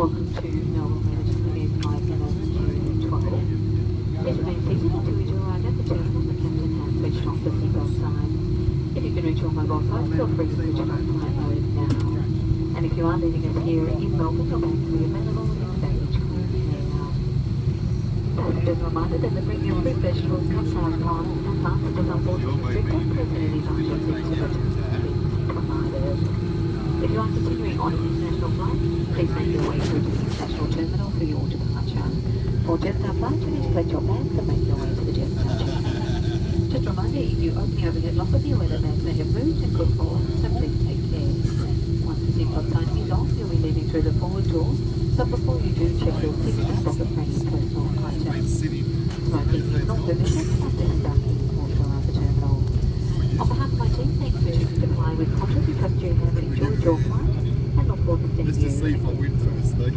Welcome to Melbourne Region. It is 5 minutes to 12. Please remain seated until we do arrive at the terminal. The captain has switched off the seatbelt sign. If you can reach your mobile phone, feel free to switch it on flight mode now. And if you are leaving us here in Melbourne, your bags will be available in baggage claim area. Passengers are reminded that the premium fruit vegetables, cut-size pies and passes with unfortunately strict and personally designed seats of return provided. If you are continuing on an international flight, please make your way through to the international terminal for your departure. For Jetstar flights, you need to collect your bags and make your way to the Jetstar terminal. Just a reminder, if you open the overhead locker, be aware that bags may have moved and could fall, so please take care. Once the seatbelt sign is off, you'll be leaving through the forward door, so before you do, check your seatbelt pocket for any personal items. Smoking is not permitted at this starting portion of the terminal. On behalf of my team, thanks for choosing to fly with Qantas. We trust you have enjoyed your flight and look forward to seeing you. Let's just see if I win first, though.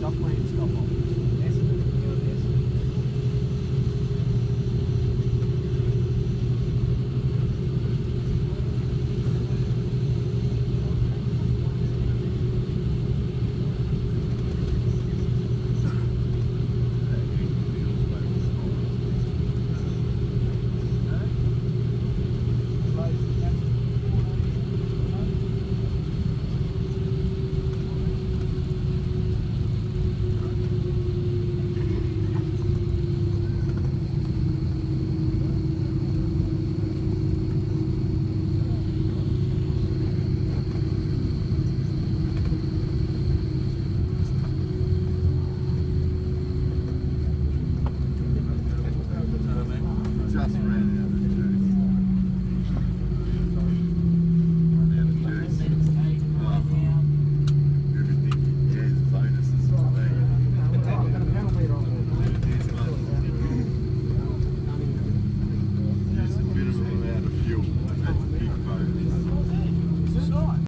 Duck lane stop off.